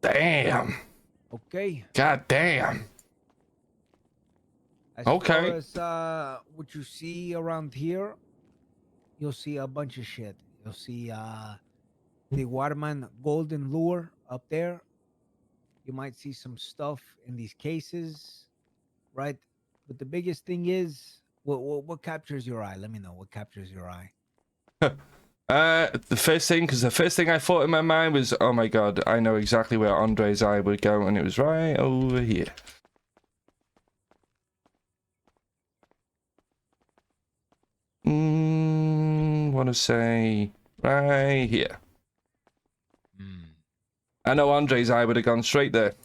Damn. Okay. God damn. As far Okay. as what you see around here, you'll see a bunch of shit. You'll see the Waterman golden lure up there. You might see some stuff in these cases, right? But the biggest thing is what captures your eye. Let me know what captures your eye. The first thing I thought in my mind was, oh my god, I know exactly where Andre's eye would go, and it was right over here. Want to say right here. I know Andre's eye would have gone straight there.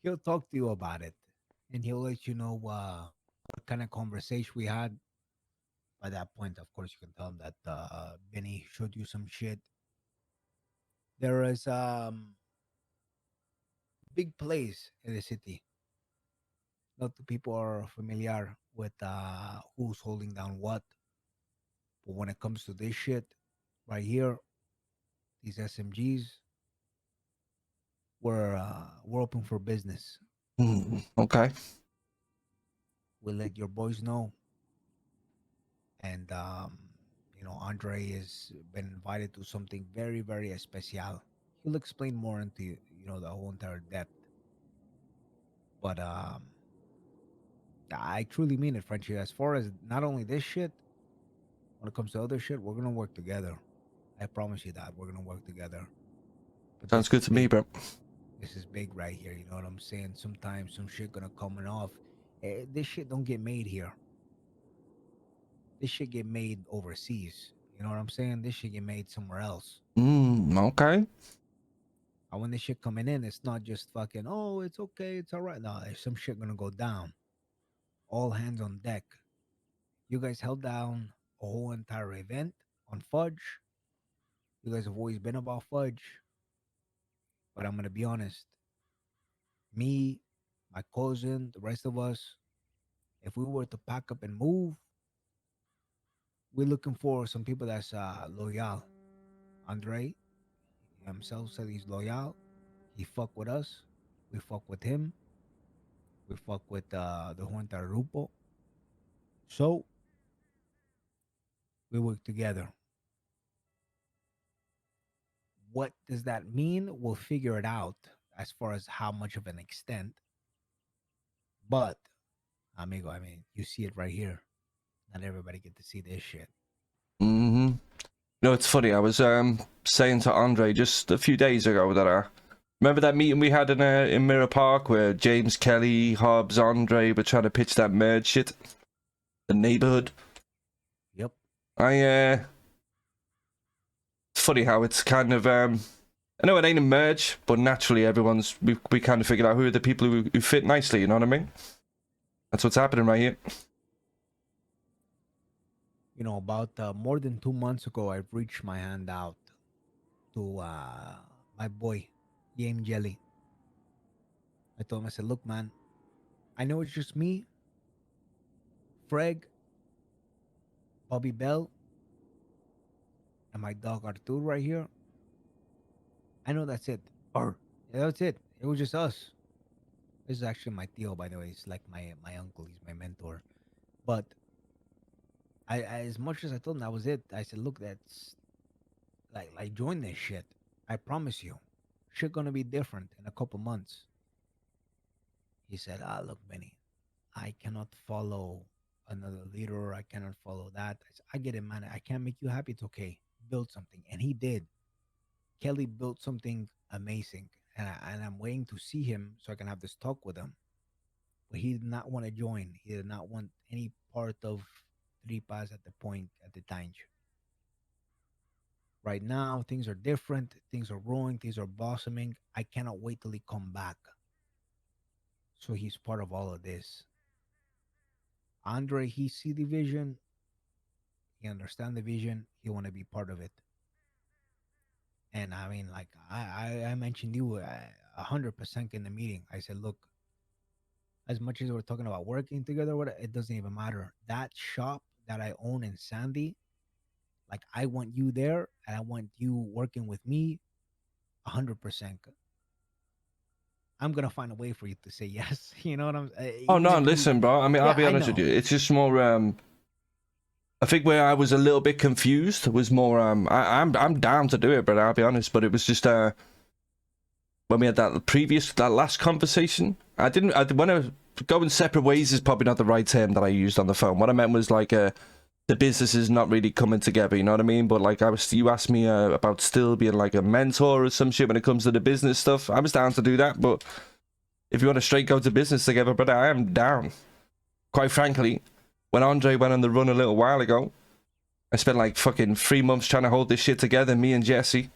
He'll talk to you about it, and he'll let you know what kind of conversation we had. By that point, of course, you can tell him that Benny showed you some shit. There is big place in the city. Not the people are familiar with who's holding down what, but when it comes to this shit right here, these SMGs, we're open for business. Okay. We'll let your boys know, and Andre has been invited to something very very special. He'll explain more into the whole entire depth, but I truly mean it, Frenchie. As far as not only this shit, when it comes to other shit, we're gonna work together. I promise you that we're gonna work together. But Sounds this good is to me, big. bro. This is big right here. You know what I'm saying? Sometimes some shit gonna coming off. This shit don't get made here. This shit get made overseas. You know what I'm saying? This shit get made somewhere else. Okay. And when this shit coming in, it's not just fucking. Oh, it's okay. It's all right. No, there's some shit gonna go down. All hands on deck. You guys held down a whole entire event on Fudge. You guys have always been about Fudge. But I'm gonna be honest. Me, my cousin, the rest of us, if we were to pack up and move, we're looking for some people that's loyal. Andre himself said he's loyal. He fuck with us. We fuck with him. We fuck with the Juan Rupo. So we work together. What does that mean? We'll figure it out as far as how much of an extent. But amigo, I mean, you see it right here. Not everybody get to see this shit. No, it's funny. I was saying to Andre just a few days ago that remember that meeting we had in Mirror Park where James, Kelly, Hobbs, Andre were trying to pitch that merge shit, the neighborhood. Yep. It's funny how it's kind of I know it ain't a merge, but naturally we kind of figured out who are the people who fit nicely. You know what I mean? That's what's happening right here. About more than 2 months ago, I reached my hand out to my boy, Yame Jelly. I told him, I said, look, man, I know it's just me, Freg, Bobby Bell, and my dog Artur right here. I know that's it. Yeah, that's it. It was just us. This is actually my tío, by the way. It's like my uncle. He's my mentor. But as much as I told him that was it, I said, look, that's like join this shit. I promise you, shit gonna be different in a couple months. He said, look, Benny, I cannot follow another leader. I cannot follow that. I said, I get it, man. I can't make you happy. It's okay. Build something, and he did. Kelly built something amazing, and I'm waiting to see him so I can have this talk with him. But he did not want to join. He did not want any part of Tripas at the point at the time. Right now, things are different. Things are growing. Things are blossoming. I cannot wait till he come back. So he's part of all of this. Andre, he see the vision. He understand the vision. He want to be part of it. And I mean, like I mentioned you 100% in the meeting. I said, look, as much as we're talking about working together, it doesn't even matter. That shop that I own in Sandy, Like I want you there, and I want you working with me 100%. I'm gonna find a way for you to say yes. You know what I'm? Oh Even no, if you, listen, bro. I mean, I'll yeah, be I honest with know. you. It's just more. I think where I was a little bit confused was more. I'm down to do it, but I'll be honest. But it was just when we had that last conversation. I didn't. When I was going separate ways is probably not the right term that I used on the phone. What I meant was like the business is not really coming together. You know what I mean? But like you asked me about still being like a mentor or some shit when it comes to the business stuff. I was down to do that, but if you want to straight go to business together, brother, I am down. Quite frankly, when Andre went on the run a little while ago, I spent like fucking 3 months trying to hold this shit together, me and Jesse.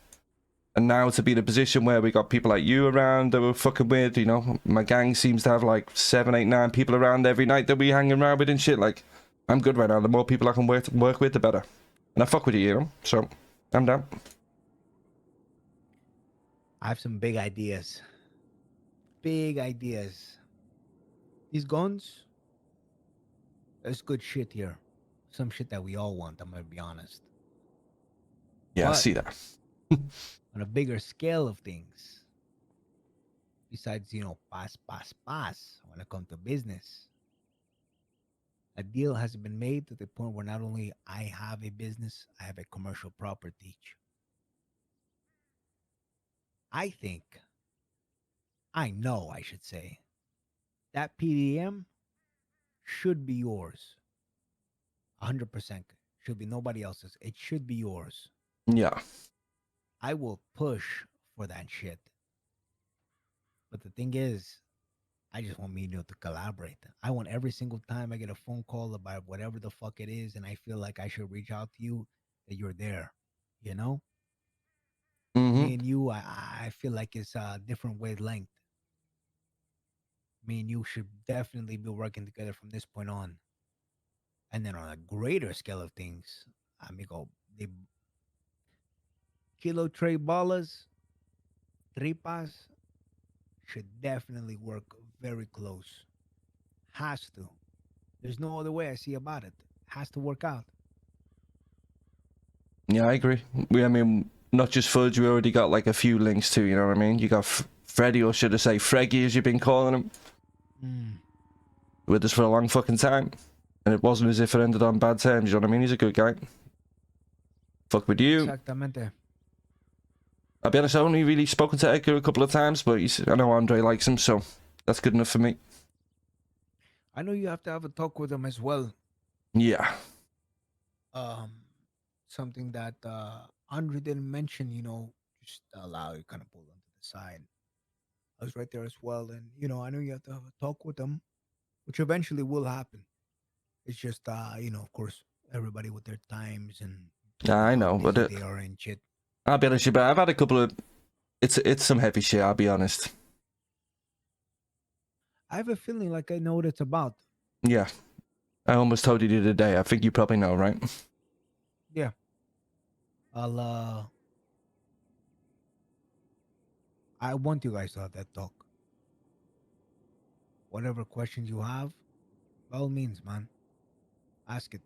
And now to be in a position where we got people like you around that we're fucking with, you know, my gang seems to have like 7, 8, 9 people around every night that we hang around with and shit. Like, I'm good right now. The more people I can work with, the better. And I fuck with you, you know? So, I'm down. I have some big ideas. Big ideas. These guns, there's good shit here. Some shit that we all want. I'm gonna be honest. Yeah, I But see that. on a bigger scale of things, besides pass, when it comes to business, a deal has been made to the point where not only I have a business, I have a commercial property. I think, I know, I should say, that PDM should be yours. 100% should be nobody else's. It should be yours. Yeah. I will push for that shit. But the thing is, I just want me to collaborate. I want every single time I get a phone call about whatever the fuck it is, and I feel like I should reach out to you, that you're there. You know, Mm-hmm. me and you, I feel like it's a different wavelength. Me and you should definitely be working together from this point on. And then on a greater scale of things, amigo, the kilo tray ballas, tripas should definitely work very close. Has to. There's no other way I see about it. Has to work out. Yeah, I agree. I mean, not just Fudge, we already got like a few links too, you know what I mean? You got Freddy, or should I say Freggy, as you've been calling him, Mm, with us for a long fucking time. And it wasn't as if it ended on bad terms, you know what I mean? He's a good guy. Fuck with you. exactamente. I'll be honest, I've only really spoken to Edgar a couple of times, but I know Andre likes him, so that's good enough for me. I know you have to have a talk with him as well. Yeah. Um, Something that Andre didn't mention, just allow you kind of pull onto the side. I was right there as well, and I know you have to have a talk with him, which eventually will happen. It's just, of course, everybody with their times and Yeah, I how know, but busy they are and shit. I'll be honest with you, but I've had a couple of. It's some heavy shit, I'll be honest. I have a feeling like I know what it's about. Yeah. I almost told you the other day. I think you probably know, right? Yeah, I'll. I want you guys to have that talk. Whatever questions you have, by all means, man, ask it.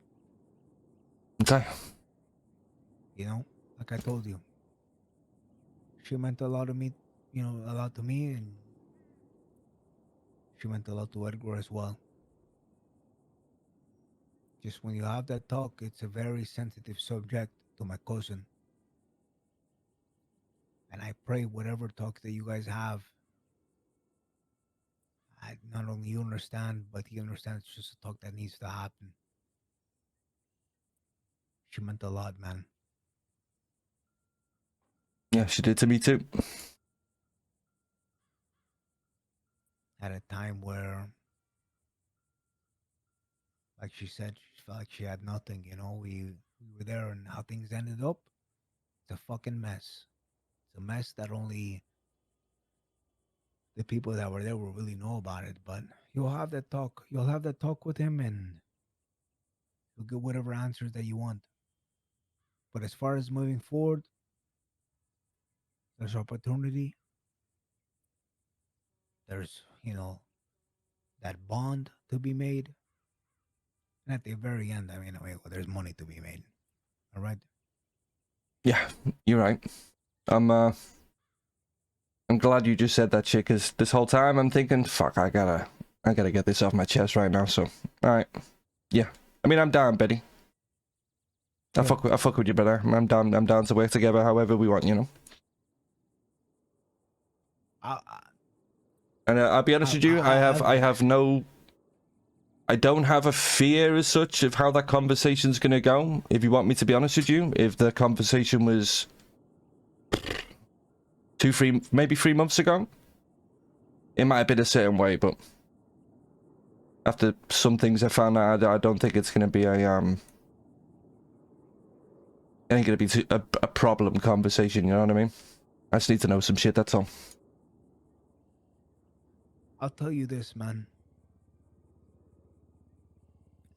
Okay. Like I told you, she meant a lot to me. A lot to me, and she meant a lot to Edgar as well. Just when you have that talk, it's a very sensitive subject to my cousin, and I pray whatever talk that you guys have, not only you understand, but he understands. It's just a talk that needs to happen. She meant a lot, man. Yeah, she did to me too. At a time where, like she said, she felt like she had nothing. We were there, and how things ended up. It's a fucking mess. It's a mess that only the people that were there will really know about it. But you'll have that talk. You'll have that talk with him, and you'll get whatever answers that you want. But as far as moving forward, there's opportunity. There's that bond to be made, and at the very end, there's money to be made. All right. Yeah, you're right. I'm glad you just said that shit, because this whole time I'm thinking, fuck, I gotta get this off my chest right now. So, all right, yeah. I mean, I'm down, Betty. I Good. fuck with you, brother. I'm down. I'm down to work together, however we want, you know. I, And I'll be honest with you, I have no. I don't have a fear as such of how that conversation's gonna go. If you want me to be honest with you, if the conversation was maybe 3 months ago, it might have been a certain way, but after some things I found out, I don't think it's gonna be a it ain't gonna be a problem conversation. You know what I mean? I just need to know some shit. That's all. I'll tell you this, man,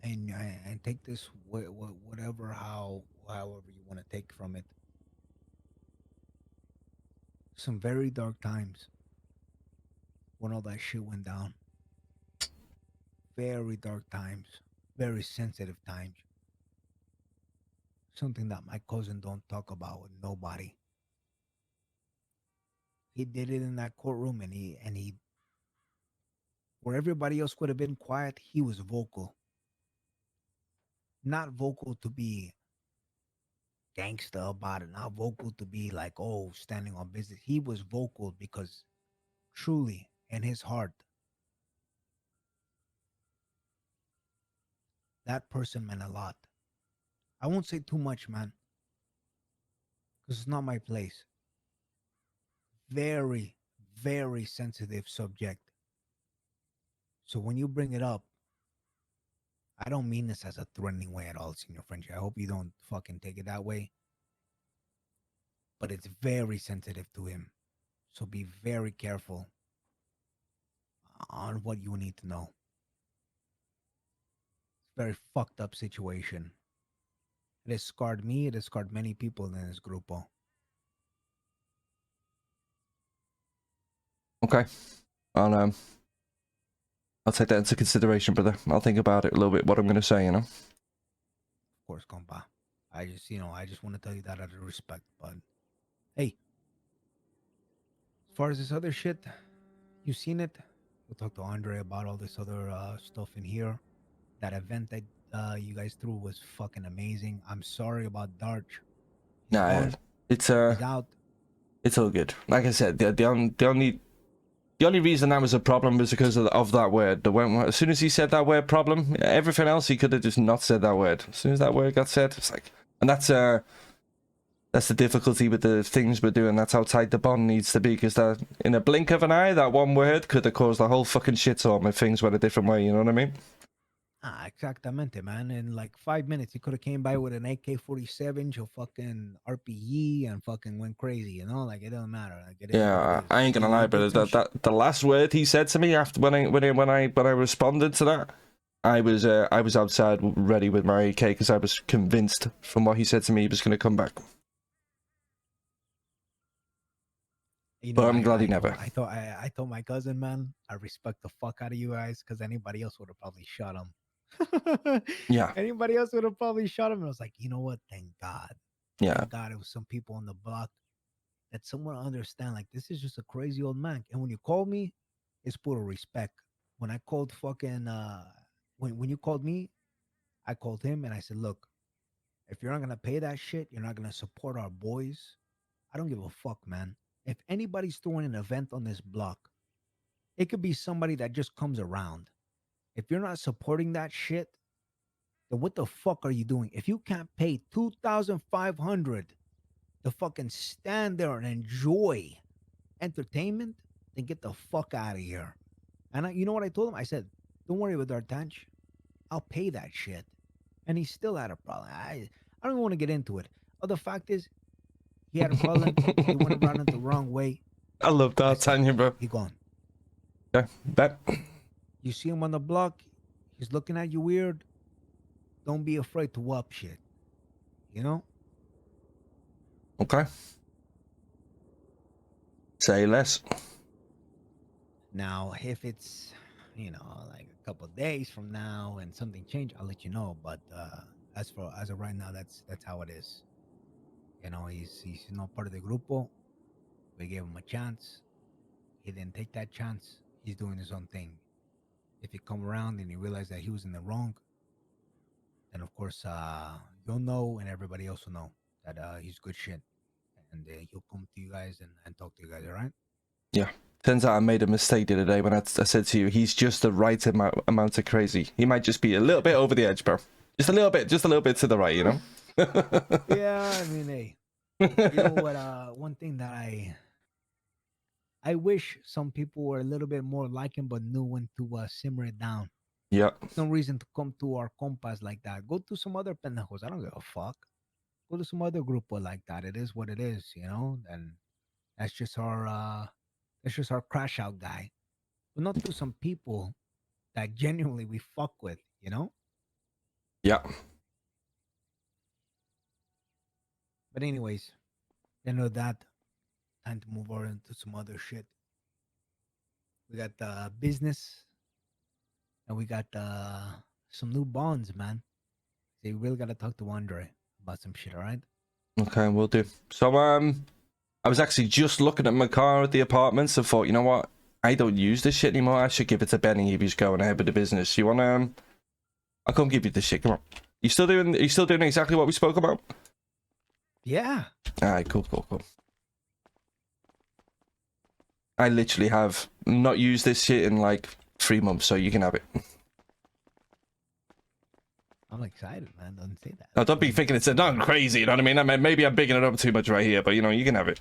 and take this whatever however you want to take from it. Some very dark times when all that shit went down. Very dark times, very sensitive times. Something that my cousin don't talk about with nobody. He did it in that courtroom, and he where everybody else would have been quiet, he was vocal. Not vocal to be gangsta about it, not vocal to be like, oh, standing on business. He was vocal because truly in his heart, that person meant a lot. I won't say too much, man, because it's not my place. Very, very sensitive subject. So when you bring it up, I don't mean this as a threatening way at all, Senior Frenchie. I hope you don't fucking take it that way. But it's very sensitive to him. So be very careful on what you need to know. It's a very fucked up situation. It has scarred me. It has scarred many people in this grupo. Okay. I'll I'll take that into consideration, brother. I'll think about it a little bit. What I'm gonna say, you know. Of course, compa. I just want to tell you that out of respect. But hey, as far as this other shit, you seen it. We'll talk to Andre about all this other stuff in here. That event that you guys threw was fucking amazing. I'm sorry about Darch. He's Nah, gone. it's He's out. it's all good. Like I said, the only reason that was a problem was because of that word. As soon as he said that word problem, everything else he could have just not said that word. As soon as that word got said, it's like, and that's the difficulty with the things we're doing. That's how tight the bond needs to be, because that in a blink of an eye, that one word could have caused the whole fucking shitstorm if things went a different way. You know what I mean? Exactamente, man. In like 5 minutes, he could have came by with an AK-47, your fucking RPG, and fucking went crazy. You know, like it doesn't matter. Like it is what it Yeah, is. I ain't gonna lie, He did but some shit. the last word he said to me after when I responded to that, I was outside ready with my AK, because I was convinced from what he said to me he was gonna come back. You know, But I'm glad he never. I told my cousin, man, I respect the fuck out of you guys because anybody else would have probably shot him. Yeah, Anybody else would have probably shot him. And I was like, you know what? yeah. Thank God, it was some people on the block that someone understand. Like this is just a crazy old man. And when you called me, it's pure respect. When I called fucking when you called me, I called him and I said, look, if you're not gonna pay that shit, you're not gonna support our boys. I don't give a fuck, man. If anybody's throwing an event on this block, it could be somebody that just comes around. If you're not supporting that shit, then what the fuck are you doing? If you can't pay 2,500 to fucking stand there and enjoy entertainment, then get the fuck out of here. And you know what I told him? I said, don't worry about D'Artanch. I'll pay that shit. And he still had a problem. I don't even want to get into it. But the fact is, he had a problem. He went around it the wrong way. I love I that, said, Tanya, bro. he gone. Yeah, bet. You see him on the block, he's looking at you weird. Don't be afraid to whoop shit. You know? Okay. Say less. Now, if it's, like a couple of days from now and something changed, I'll let you know. But as of right now, that's how it is. You know, he's not part of the grupo. We gave him a chance. He didn't take that chance. He's doing his own thing. If he come around and he realized that he was in the wrong, then of course you'll know, and everybody else will know that he's good shit, and he'll come to you guys and talk to you guys. All right? Yeah. Turns out I made a mistake the other day when I said to you, he's just the right amount of crazy. He might just be a little bit over the edge, bro. Just a little bit to the right, you know? Yeah, I mean, hey, you know what? One thing that I wish some people were a little bit more like him, but knew when to simmer it down. Yeah. No reason to come to our compas like that. Go to some other pendejos. I don't give a fuck. Go to some other grupo like that. It is what it is, you know. And that's just our crash out guy. But not to some people that genuinely we fuck with, you know. Yeah. But anyways, end of that. Time to move on into some other shit. We got the business, and we got some new bonds, man. So you really gotta talk to Andre about some shit, all right? Okay, we'll do. So, I was actually just looking at my car at the apartments and thought, you know what? I don't use this shit anymore. I should give it to Benny if he's going ahead with the business. You want I'll come give you this shit. Come on. You still doing exactly what we spoke about? Yeah. Alright, cool. I literally have not used this shit in like 3 months, so you can have it. I'm excited, man. Don't say that. Now, don't be thinking it's not crazy, you know what I mean? Maybe I'm bigging it up too much right here, but you know, you can have it.